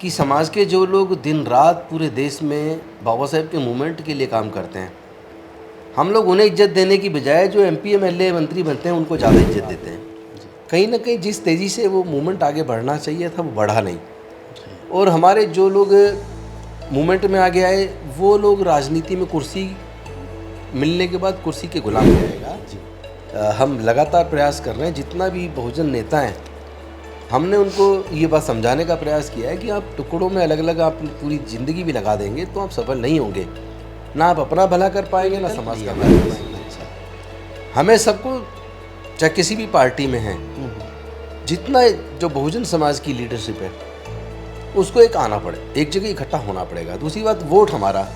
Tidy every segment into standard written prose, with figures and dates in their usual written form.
कि समाज के जो लोग दिन रात पूरे देश में बाबा साहेब के मूवमेंट के लिए काम करते हैं, हम लोग उन्हें इज्जत देने की बजाय जो एमपी एमएलए मंत्री बनते हैं उनको ज़्यादा इज्जत देते हैं। कहीं ना कहीं जिस तेज़ी से वो मूवमेंट आगे बढ़ना चाहिए था वो बढ़ा नहीं, और हमारे जो लोग मूवमेंट में आगे आए वो लोग राजनीति में कुर्सी मिलने के बाद कुर्सी के गुलाम हो जाएगा। हम लगातार प्रयास कर रहे हैं, जितना भी बहुजन नेता हैं हमने उनको ये बात समझाने का प्रयास किया है कि आप टुकड़ों में अलग अलग आप पूरी ज़िंदगी भी लगा देंगे तो आप सफल नहीं होंगे, ना आप अपना भला कर पाएंगे ना समाज का भला कर पाएंगे। हमें सबको चाहे किसी भी पार्टी में हैं, जितना जो बहुजन समाज की लीडरशिप है उसको एक आना पड़े, एक जगह इकट्ठा होना पड़ेगा। दूसरी बात, वोट हमारा,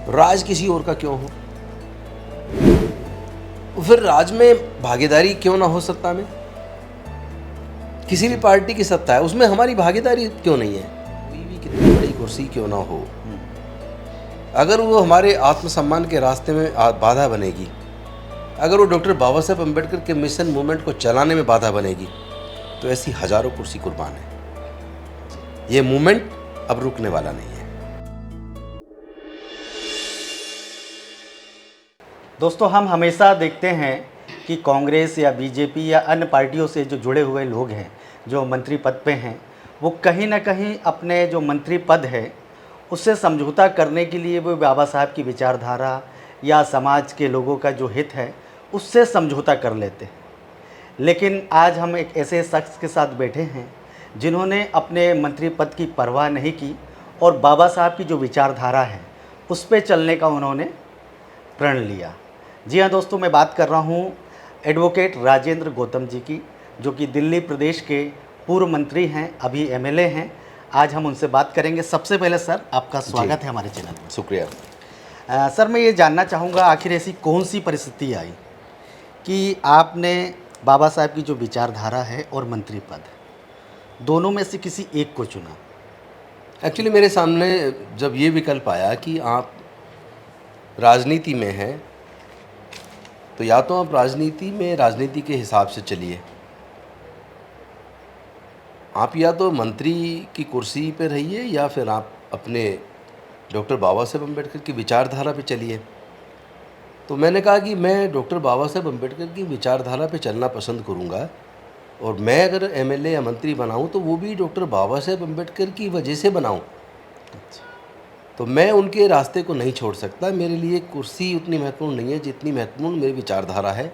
राज किसी और का क्यों हो? फिर राज में भागीदारी क्यों ना हो? सत्ता में किसी भी पार्टी की सत्ता है उसमें हमारी भागीदारी क्यों नहीं है? कोई भी कितनी बड़ी कुर्सी क्यों ना हो, अगर वो हमारे आत्मसम्मान के रास्ते में बाधा बनेगी, अगर वो डॉक्टर बाबा साहेब अम्बेडकर के मिशन मूवमेंट को चलाने में बाधा बनेगी, तो ऐसी हजारों कुर्सी कुर्बान है। ये मूवमेंट अब रुकने वाला नहीं है। दोस्तों, हम हमेशा देखते हैं कि कांग्रेस या बीजेपी या अन्य पार्टियों से जो जुड़े हुए लोग हैं, जो मंत्री पद पे हैं, वो कहीं ना कहीं अपने जो मंत्री पद है उससे समझौता करने के लिए वो बाबा साहब की विचारधारा या समाज के लोगों का जो हित है उससे समझौता कर लेते हैं। लेकिन आज हम एक ऐसे शख्स के साथ बैठे हैं जिन्होंने अपने मंत्री पद की परवाह नहीं की और बाबा साहब की जो विचारधारा है उस पर चलने का उन्होंने प्रण लिया। जी हाँ दोस्तों, मैं बात कर रहा हूँ एडवोकेट राजेंद्र गौतम जी की, जो कि दिल्ली प्रदेश के पूर्व मंत्री हैं, अभी एमएलए हैं। आज हम उनसे बात करेंगे। सबसे पहले सर, आपका स्वागत है हमारे चैनल में। शुक्रिया। सर, मैं ये जानना चाहूँगा, आखिर ऐसी कौन सी परिस्थिति आई कि आपने बाबा साहब की जो विचारधारा है और मंत्री पद, दोनों में से किसी एक को चुना? एक्चुअली मेरे सामने जब ये विकल्प आया कि आप राजनीति में हैं तो या तो आप राजनीति के हिसाब से चलिए, आप या तो मंत्री की कुर्सी पे रहिए या फिर आप अपने डॉक्टर बाबा साहेब अम्बेडकर की विचारधारा पे चलिए। तो मैंने कहा कि मैं डॉक्टर बाबा साहेब अम्बेडकर की विचारधारा पे चलना पसंद करूँगा, और मैं अगर एमएलए या मंत्री बनाऊँ तो वो भी डॉक्टर बाबा साहेब अम्बेडकर की वजह से बनाऊँ। तो मैं उनके रास्ते को नहीं छोड़ सकता। मेरे लिए कुर्सी उतनी महत्वपूर्ण नहीं है जितनी महत्वपूर्ण मेरी विचारधारा है।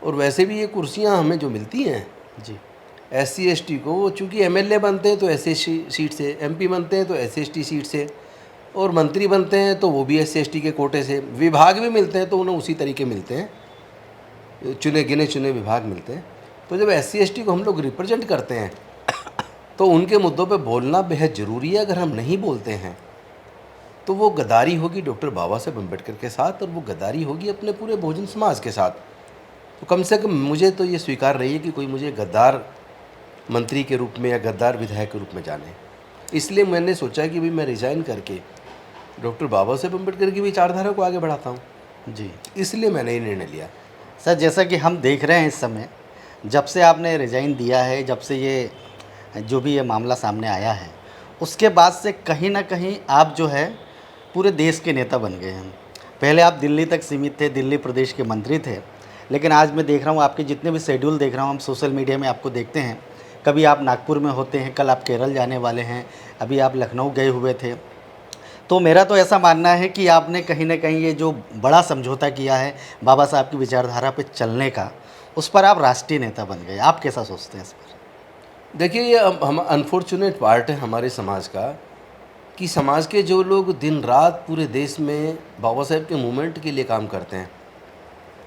और वैसे भी ये कुर्सियाँ हमें जो मिलती हैं जी, SC ST को, वो चूँकि एमएलए बनते हैं तो SC सीट से, MP बनते हैं तो SC ST सीट से, और मंत्री बनते हैं तो वो भी SC ST के कोटे से, विभाग भी मिलते हैं तो उन्हें उसी तरीके मिलते हैं, गिने चुने विभाग मिलते हैं। तो जब SC ST को हम लोग रिप्रेजेंट करते हैं तो उनके मुद्दों पे बोलना बेहद ज़रूरी है। अगर हम नहीं बोलते हैं तो वो गद्दारी होगी डॉक्टर बाबा साहेब अम्बेडकर के साथ, और वो गद्दारी होगी अपने पूरे बहुजन समाज के साथ। तो कम से कम मुझे तो ये स्वीकार रही है कि कोई मुझे गद्दार मंत्री के रूप में या गद्दार विधायक के रूप में जाने। इसलिए मैंने सोचा कि भाई मैं रिज़ाइन करके डॉक्टर बाबा साहेब अम्बेडकर की विचारधारा को आगे बढ़ाता हूँ। जी, इसलिए मैंने ये निर्णय लिया। सर, जैसा कि हम देख रहे हैं इस समय, जब से आपने रिज़ाइन दिया है, जब से ये जो भी ये मामला सामने आया है, उसके बाद से कहीं ना कहीं आप जो है पूरे देश के नेता बन गए हैं। पहले आप दिल्ली तक सीमित थे, दिल्ली प्रदेश के मंत्री थे, लेकिन आज मैं देख रहा हूँ आपके जितने भी शेड्यूल देख रहा हूँ, हम सोशल मीडिया में आपको देखते हैं। कभी आप नागपुर में होते हैं, कल आप केरल जाने वाले हैं, अभी आप लखनऊ गए हुए थे। तो मेरा तो ऐसा मानना है कि आपने कहीं ना कहीं ये जो बड़ा समझौता किया है बाबा साहब की विचारधारा पे चलने का, उस पर आप राष्ट्रीय नेता बन गए। आप कैसा सोचते हैं इस पर? देखिए, ये हम अनफॉर्चुनेट पार्ट है हमारे समाज का कि समाज के जो लोग दिन रात पूरे देश में बाबा साहेब के मूवमेंट के लिए काम करते हैं,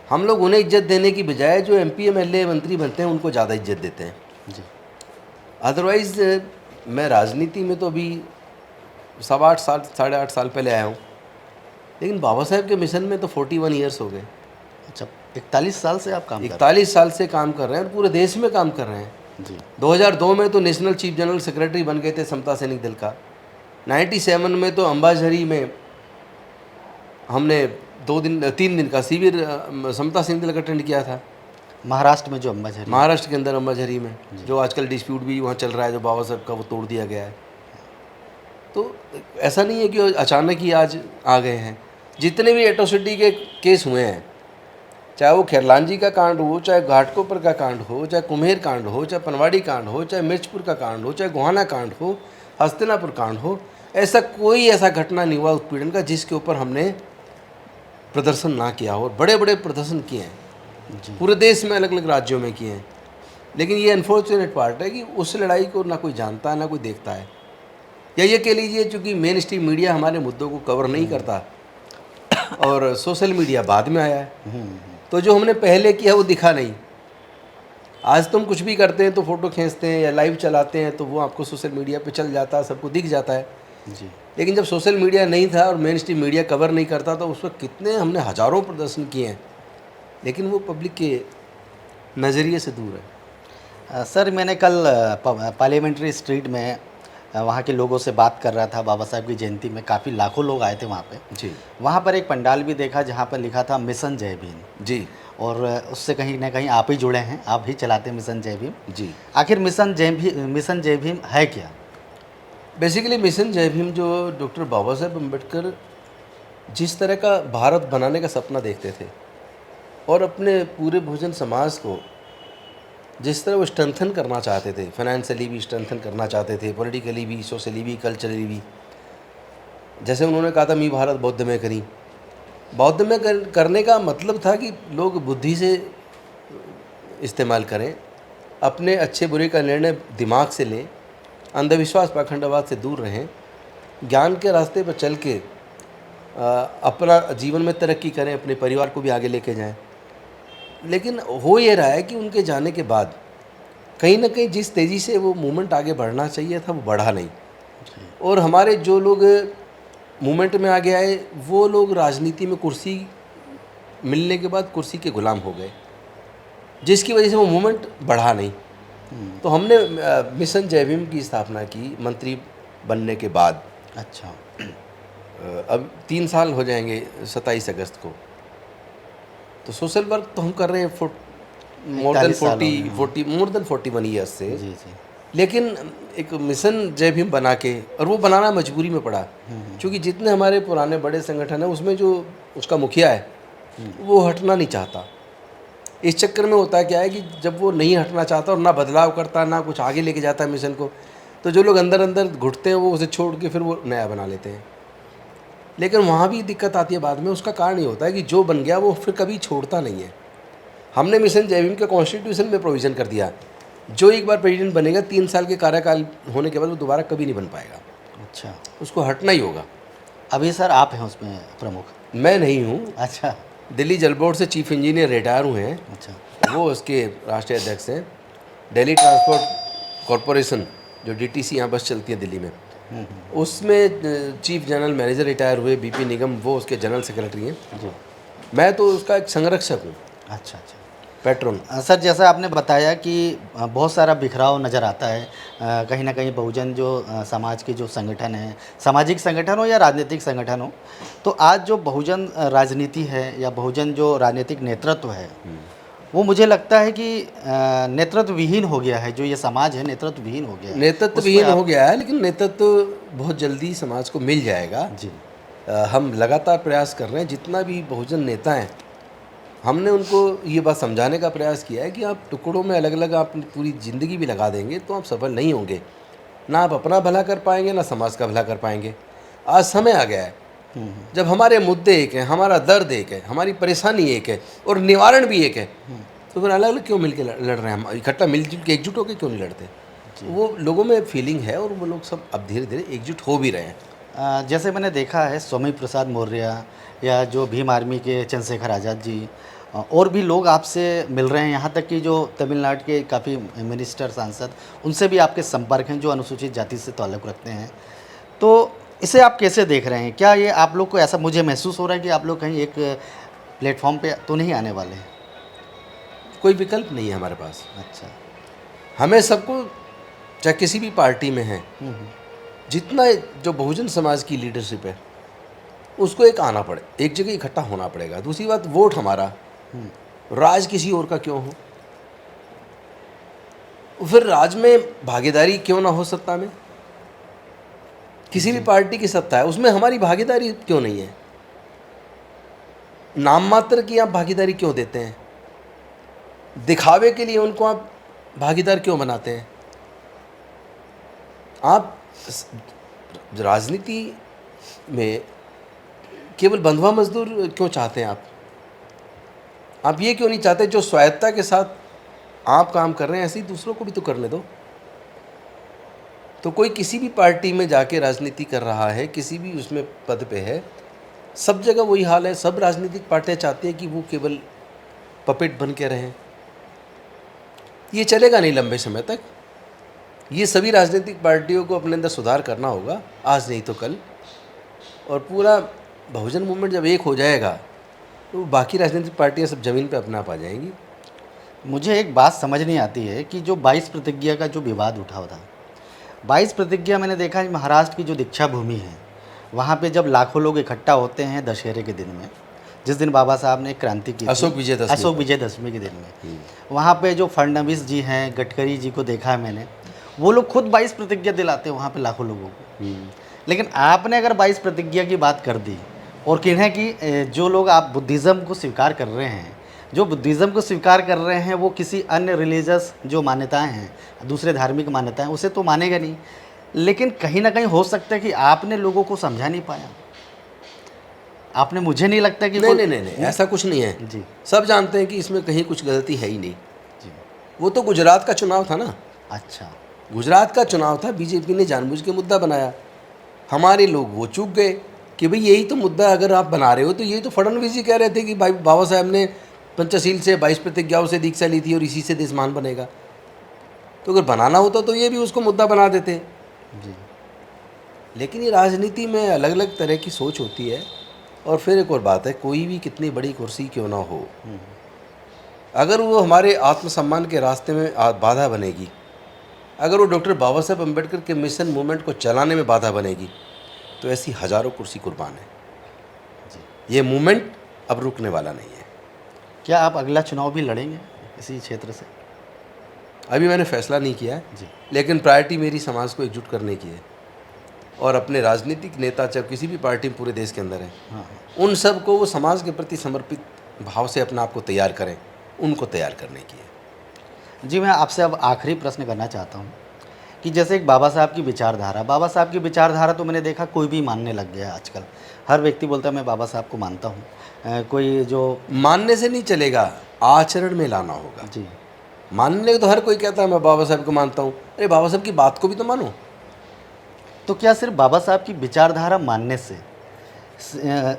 हम लोग उन्हें इज्जत देने की बजाय जो MP MLA मंत्री बनते हैं उनको ज़्यादा इज्जत देते हैं। जी, अदरवाइज़ मैं राजनीति में तो अभी 8.5 साल 8.5 साल पहले आया हूँ, लेकिन बाबा साहेब के मिशन में तो 41 ईयर्स हो गए। अच्छा, 41 साल से आप काम कर रहे 41 साल से काम कर रहे हैं और पूरे देश में काम कर रहे हैं। हैं? जी, 2002 में तो नेशनल चीफ जनरल सेक्रेटरी बन गए थे समता सैनिक दल का। 97 में तो अंबाझरी में हमने 3 दिन का शिविर समता सैनिक दल का अटेंड किया था। महाराष्ट्र में जो अंबाझरी, महाराष्ट्र के अंदर अंबाझरी में जो आजकल डिस्प्यूट भी वहाँ चल रहा है, जो बाबा साहब का, वो तोड़ दिया गया है। तो ऐसा नहीं है कि अचानक ही आज आ गए हैं। जितने भी एट्रोसिटी के केस हुए हैं, चाहे वो खैरलांजी का कांड हो, चाहे घाटकोपर का कांड हो, चाहे कुम्हेर कांड हो, चाहे पनवाड़ी कांड हो, चाहे मिर्चपुर का कांड हो, चाहे गोहाना कांड हो, हस्तिनापुर कांड हो, ऐसा कोई ऐसा घटना नहीं हुआ उत्पीड़न का जिसके ऊपर हमने प्रदर्शन ना किया हो। और बड़े बड़े प्रदर्शन किए हैं, पूरे देश में अलग अलग राज्यों में किए हैं। लेकिन ये अनफॉर्चुनेट पार्ट है कि उस लड़ाई को ना कोई जानता है ना कोई देखता है, या ये कह लीजिए चूँकि मेन स्ट्रीम मीडिया हमारे मुद्दों को कवर नहीं करता और सोशल मीडिया बाद में आया है, तो जो हमने पहले किया वो दिखा नहीं। आज तुम कुछ भी करते हैं तो फ़ोटो खींचते हैं या लाइव चलाते हैं तो वो आपको सोशल मीडिया पे चल जाता है, सबको दिख जाता है जी। लेकिन जब सोशल मीडिया नहीं था और मेन स्ट्रीम मीडिया कवर नहीं करता तो उस वक्त कितने हमने हज़ारों प्रदर्शन किए हैं, लेकिन वो पब्लिक के नज़रिए से दूर है। सर मैंने कल पार्लियामेंट्री स्ट्रीट में वहाँ के लोगों से बात कर रहा था। बाबा साहब की जयंती में काफ़ी लाखों लोग आए थे वहाँ पे। जी वहाँ पर एक पंडाल भी देखा जहाँ पर लिखा था मिशन जय भीम। जी और उससे कहीं ना कहीं आप ही जुड़े हैं, आप ही चलाते हैं मिशन जय भीम। जी। आखिर मिशन जय भीम है क्या? बेसिकली मिशन जय भीम जो डॉक्टर बाबा साहेब अम्बेडकर जिस तरह का भारत बनाने का सपना देखते थे और अपने पूरे बहुजन समाज को जिस तरह वो स्ट्रेंथन करना चाहते थे, फाइनेंशियली भी स्ट्रेंथन करना चाहते थे, पॉलिटिकली भी, सोशली भी, कल्चरली भी। जैसे उन्होंने कहा था मी भारत बौद्ध में करी, बौद्ध में करने का मतलब था कि लोग बुद्धि से इस्तेमाल करें, अपने अच्छे बुरे का निर्णय दिमाग से लें, अंधविश्वास पाखंडवाद से दूर रहें, ज्ञान के रास्ते पर चल के अपना जीवन में तरक्की करें, अपने परिवार को भी आगे लेके जाएं। लेकिन हो ये रहा है कि उनके जाने के बाद कहीं ना कहीं जिस तेज़ी से वो मूवमेंट आगे बढ़ना चाहिए था वो बढ़ा नहीं, और हमारे जो लोग मूवमेंट में आगे आए वो लोग राजनीति में कुर्सी मिलने के बाद कुर्सी के गुलाम हो गए, जिसकी वजह से वो मूवमेंट बढ़ा नहीं। तो हमने मिशन जय भीम की स्थापना की मंत्री बनने के बाद। अच्छा। अब 3 साल हो जाएंगे 27 अगस्त को। तो सोशल वर्क तो हम कर रहे हैं मोर देन 41 ईयर्स से। जी जी। लेकिन एक मिशन जय भीम बना के, और वो बनाना मजबूरी में पड़ा, क्योंकि जितने हमारे पुराने बड़े संगठन हैं उसमें जो उसका मुखिया है वो हटना नहीं चाहता। इस चक्कर में होता है क्या है कि जब वो नहीं हटना चाहता और ना बदलाव करता ना कुछ आगे लेके जाता है मिशन को, तो जो लोग अंदर अंदर घुटते हैं वो उसे छोड़ के फिर वो नया बना लेते हैं। लेकिन वहाँ भी दिक्कत आती है बाद में। उसका कारण ये होता है कि जो बन गया वो फिर कभी छोड़ता नहीं है। हमने मिशन जय भीम के कॉन्स्टिट्यूशन में प्रोविज़न कर दिया, जो एक बार प्रेसिडेंट बनेगा 3 साल के कार्यकाल होने के बाद वो दोबारा कभी नहीं बन पाएगा। अच्छा, उसको हटना ही होगा। अभी सर आप हैं उसमें प्रमुख? मैं नहीं हूँ। अच्छा। दिल्ली जल बोर्ड से चीफ इंजीनियर रिटायर हुए हैं। अच्छा। वो उसके राष्ट्रीय अध्यक्ष हैं। दिल्ली ट्रांसपोर्ट कॉरपोरेशन जो DTC यहाँ बस चलती है दिल्ली में, उसमें चीफ जनरल मैनेजर रिटायर हुए। BP निगम वो उसके जनरल सेक्रेटरी हैं जी। मैं तो उसका एक संरक्षक हूँ। अच्छा अच्छा। पैट्रोन। सर जैसा आपने बताया कि बहुत सारा बिखराव नज़र आता है, कहीं ना कहीं बहुजन जो समाज के जो संगठन हैं, सामाजिक संगठन हो या राजनीतिक संगठन हो, तो आज जो बहुजन राजनीति है या बहुजन जो राजनीतिक नेतृत्व है वो मुझे लगता है कि नेतृत्व विहीन हो गया है। जो ये समाज है नेतृत्व विहीन हो गया है। नेतृत्व विहीन हो गया है, लेकिन नेतृत्व बहुत जल्दी समाज को मिल जाएगा जी। हम लगातार प्रयास कर रहे हैं। जितना भी बहुजन नेता हैं हमने उनको ये बात समझाने का प्रयास किया है कि आप टुकड़ों में अलग अलग आप पूरी ज़िंदगी भी लगा देंगे तो आप सफल नहीं होंगे। ना आप अपना भला कर पाएंगे ना समाज का भला कर पाएंगे। आज समय आ गया है जब हमारे मुद्दे एक हैं, हमारा दर्द एक है, हमारी परेशानी एक है और निवारण भी एक है, तो फिर अलग अलग क्यों मिल के लड़ रहे हैं? हम इकट्ठा मिलजुल के एकजुट होकर क्यों नहीं लड़ते? वो लोगों में फीलिंग है और वो लोग सब अब धीरे धीरे एकजुट हो भी रहे हैं। जैसे मैंने देखा है स्वामी प्रसाद मौर्य या जो भीम आर्मी के चंद्रशेखर आज़ाद जी और भी लोग आपसे मिल रहे हैं, यहाँ तक कि जो तमिलनाडु के काफ़ी मिनिस्टर सांसद उनसे भी आपके संपर्क हैं जो अनुसूचित जाति से ताल्लुक़ रखते हैं। तो इसे आप कैसे देख रहे हैं? क्या ये आप लोग को ऐसा मुझे महसूस हो रहा है कि आप लोग कहीं एक प्लेटफॉर्म पे तो नहीं आने वाले हैं? कोई विकल्प नहीं है हमारे पास। अच्छा। हमें सबको चाहे किसी भी पार्टी में है जितना जो बहुजन समाज की लीडरशिप है उसको एक आना पड़े, एक जगह इकट्ठा होना पड़ेगा। दूसरी बात वोट हमारा, राज किसी और का क्यों हो? फिर राज में भागीदारी क्यों ना हो सत्ता में? किसी भी पार्टी की सत्ता है, उसमें हमारी भागीदारी क्यों नहीं है? नाम मात्र की आप भागीदारी क्यों देते हैं? दिखावे के लिए उनको आप भागीदार क्यों बनाते हैं? आप राजनीति में केवल बंधुआ मजदूर क्यों चाहते हैं? आप ये क्यों नहीं चाहते जो स्वायत्ता के साथ आप काम कर रहे हैं ऐसे ही दूसरों को भी तो करने दो? तो कोई किसी भी पार्टी में जाके राजनीति कर रहा है, किसी भी उसमें पद पे है, सब जगह वही हाल है। सब राजनीतिक पार्टियां चाहती हैं कि वो केवल पपेट बन के रहें। ये चलेगा नहीं लंबे समय तक। ये सभी राजनीतिक पार्टियों को अपने अंदर सुधार करना होगा, आज नहीं तो कल। और पूरा बहुजन मूवमेंट जब एक हो जाएगा तो बाकी राजनीतिक पार्टियां सब ज़मीन पे अपना पा जाएंगी। मुझे एक बात समझ नहीं आती है कि जो 22 प्रतिज्ञा का जो विवाद उठा था, 22 प्रतिज्ञा मैंने देखा है महाराष्ट्र की जो दीक्षा भूमि है, वहाँ पे जब लाखों लोग इकट्ठा होते हैं दशहरे के दिन में, जिस दिन बाबा साहब ने क्रांति की थी, अशोक विजयदशमी के दिन में, वहाँ पे जो फडणवीस जी हैं, गडकरी जी को देखा है मैंने, वो लोग खुद 22 प्रतिज्ञा दिलाते हैं वहाँ पे लाखों लोगों को। लेकिन आपने अगर 22 प्रतिज्ञा की बात कर दी और किन्हें कि जो लोग आप बुद्धिज़्म को स्वीकार कर रहे हैं, जो बुद्धिज़्म को स्वीकार कर रहे हैं वो किसी अन्य रिलीजियस जो मान्यताएं हैं, दूसरे धार्मिक मान्यताएं, उसे तो मानेगा नहीं। लेकिन कहीं ना कहीं हो सकता है कि आपने लोगों को समझा नहीं पाया। आपने, मुझे नहीं लगता कि नहीं, ऐसा कुछ नहीं है जी। सब जानते हैं कि इसमें कहीं कुछ गलती है ही नहीं जी। वो तो गुजरात का चुनाव था ना। अच्छा, गुजरात का चुनाव था, बीजेपी ने जानबूझ के मुद्दा बनाया। हमारे लोग वो चूक गए कि भाई यही तो मुद्दा अगर आप बना रहे हो तो यही तो फडणवीस जी कह रहे थे कि भाई बाबा साहब ने पंचशील से 22 प्रतिज्ञाओं से दीक्षा ली थी और इसी से देश महान बनेगा। तो अगर बनाना होता तो ये भी उसको मुद्दा बना देते जी। लेकिन ये राजनीति में अलग अलग तरह की सोच होती है। और फिर एक और बात है, कोई भी कितनी बड़ी कुर्सी क्यों ना हो, अगर वो हमारे आत्मसम्मान के रास्ते में बाधा बनेगी, अगर वो डॉक्टर बाबा साहब अम्बेडकर के मिशन मूवमेंट को चलाने में बाधा बनेगी, तो ऐसी हज़ारों कुर्सी कुर्बान है। ये मूवमेंट अब रुकने वाला नहीं है। क्या आप अगला चुनाव भी लड़ेंगे इसी क्षेत्र से? अभी मैंने फैसला नहीं किया है जी। लेकिन प्रायोरिटी मेरी समाज को एकजुट करने की है। और अपने राजनीतिक नेता चाहे किसी भी पार्टी पूरे देश के अंदर है, हाँ। उन सब को वो समाज के प्रति समर्पित भाव से अपने आप को तैयार करें, उनको तैयार करने की है। जी, मैं आपसे अब आखिरी प्रश्न करना चाहता हूँ कि जैसे एक बाबा साहब की विचारधारा, बाबा साहब की विचारधारा तो मैंने देखा कोई भी मानने लग गया आजकल। हर व्यक्ति बोलता है मैं बाबा साहब को मानता हूँ। कोई जो मानने से नहीं चलेगा, आचरण में लाना होगा। जी। मानने को तो हर कोई कहता है मैं बाबा साहब को मानता हूँ, अरे बाबा साहब की बात को भी तो मानो। तो क्या सिर्फ बाबा साहब की विचारधारा मानने से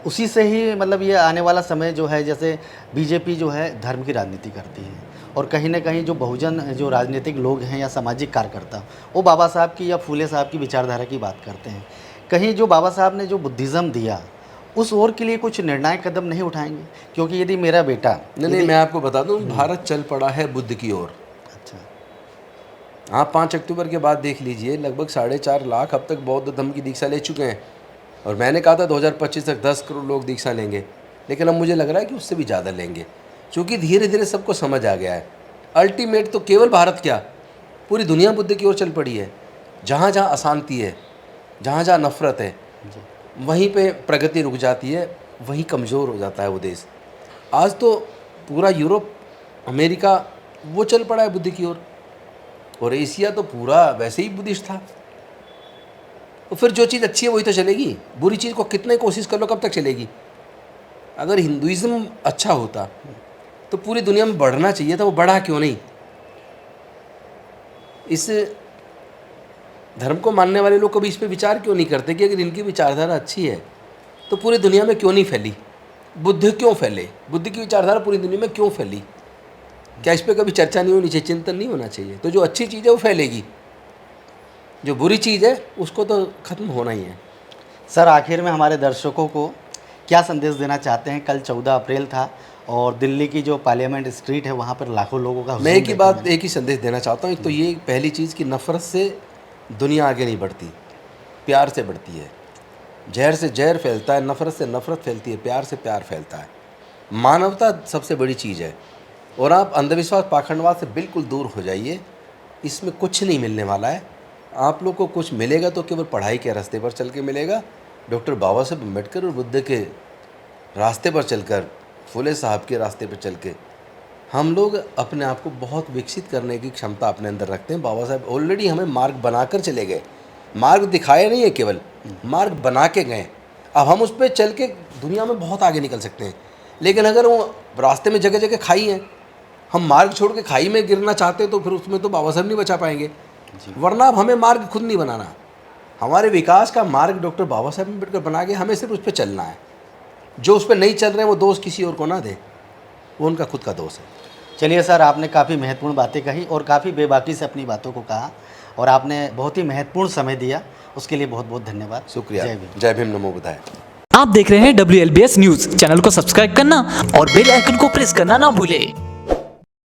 उसी से ही मतलब ये आने वाला समय जो है, जैसे बीजेपी जो है धर्म की राजनीति करती है और कहीं ना कहीं जो बहुजन जो राजनीतिक लोग हैं या सामाजिक कार्यकर्ता वो बाबा साहब की या फूले साहब की विचारधारा की बात करते हैं, कहीं जो बाबा साहब ने जो बुद्धिज़्म दिया उस ओर के लिए कुछ निर्णायक कदम नहीं उठाएंगे? क्योंकि यदि मेरा बेटा नहीं, मैं आपको बता दूं, भारत चल पड़ा है बुद्ध की ओर। अच्छा। आप 5 अक्टूबर के बाद देख लीजिए, लगभग 4.5 लाख अब तक बौद्ध धर्म की दीक्षा ले चुके हैं। और मैंने कहा था 2025 तक 10 करोड़ लोग दीक्षा लेंगे, लेकिन अब मुझे लग रहा है कि उससे भी ज़्यादा लेंगे, क्योंकि धीरे धीरे सबको समझ आ गया है। अल्टीमेट तो केवल भारत क्या, पूरी दुनिया बुद्ध की ओर चल पड़ी है। जहाँ जहाँ अशांति है, जहाँ जहाँ नफरत है, वहीं पे प्रगति रुक जाती है, वहीं कमज़ोर हो जाता है वो देश। आज तो पूरा यूरोप, अमेरिका वो चल पड़ा है बुद्ध की ओर, और एशिया तो पूरा वैसे ही बुद्धिस्ट था। तो फिर जो चीज़ अच्छी है वही तो चलेगी, बुरी चीज़ को कितने कोशिश कर लो कब तक चलेगी? अगर हिंदुइज़्म अच्छा होता तो पूरी दुनिया में बढ़ना चाहिए था, वो बढ़ा क्यों नहीं? इस धर्म को मानने वाले लोग कभी इस पे विचार क्यों नहीं करते कि अगर इनकी विचारधारा अच्छी है तो पूरी दुनिया में क्यों नहीं फैली? बुद्ध क्यों फैले? बुद्ध की विचारधारा पूरी दुनिया में क्यों फैली? क्या इस पर कभी चर्चा नहीं होनी चाहिए, चिंतन नहीं होना चाहिए? तो जो अच्छी चीज़ है वो फैलेगी, जो बुरी चीज़ है उसको तो ख़त्म होना ही है। सर, आखिर में हमारे दर्शकों को क्या संदेश देना चाहते हैं? कल 14 अप्रैल था और दिल्ली की जो पार्लियामेंट स्ट्रीट है वहाँ पर लाखों लोगों का मैं एक ही संदेश देना चाहता हूँ। एक तो ये पहली चीज़ कि नफ़रत से दुनिया आगे नहीं बढ़ती, प्यार से बढ़ती है। जहर से जहर फैलता है, नफ़रत से नफ़रत फैलती है, प्यार से प्यार फैलता है। मानवता सबसे बड़ी चीज़ है। और आप अंधविश्वास पाखंडवाद से बिल्कुल दूर हो जाइए, इसमें कुछ नहीं मिलने वाला है। आप लोग को कुछ मिलेगा तो केवल पढ़ाई के रास्ते पर चल के मिलेगा। डॉक्टर बाबा साहब अम्बेडकर और बुद्ध के रास्ते पर चलकर, फुले साहब के रास्ते पर चल के हम लोग अपने आप को बहुत विकसित करने की क्षमता अपने अंदर रखते हैं। बाबा साहब ऑलरेडी हमें मार्ग बनाकर चले गए, मार्ग दिखाया नहीं है, केवल मार्ग बना के गए। अब हम उस पर चल के दुनिया में बहुत आगे निकल सकते हैं। लेकिन अगर वो रास्ते में जगह जगह खाई है, हम मार्ग छोड़ के खाई में गिरना चाहते हैं तो फिर उसमें तो बाबा साहब नहीं बचा पाएंगे। वरना अब हमें मार्ग खुद नहीं बनाना, हमारे विकास का मार्ग डॉक्टर बाबा साहब अम्बेडकर बना के हमें सिर्फ उस पर चलना है। जो उस पर नहीं चल रहे हैं वो दोष किसी और को ना दे, वो उनका खुद का दोष है। चलिए सर, आपने काफ़ी महत्वपूर्ण बातें कही और काफ़ी बेबाकी से अपनी बातों को कहा और आपने बहुत ही महत्वपूर्ण समय दिया, उसके लिए बहुत बहुत धन्यवाद। शुक्रिया। जय भीम। जय भीम, नमो बुद्धाय। आप देख रहे हैं WLBS न्यूज। चैनल को सब्सक्राइब करना और बेल आइकन को प्रेस करना ना भूलें।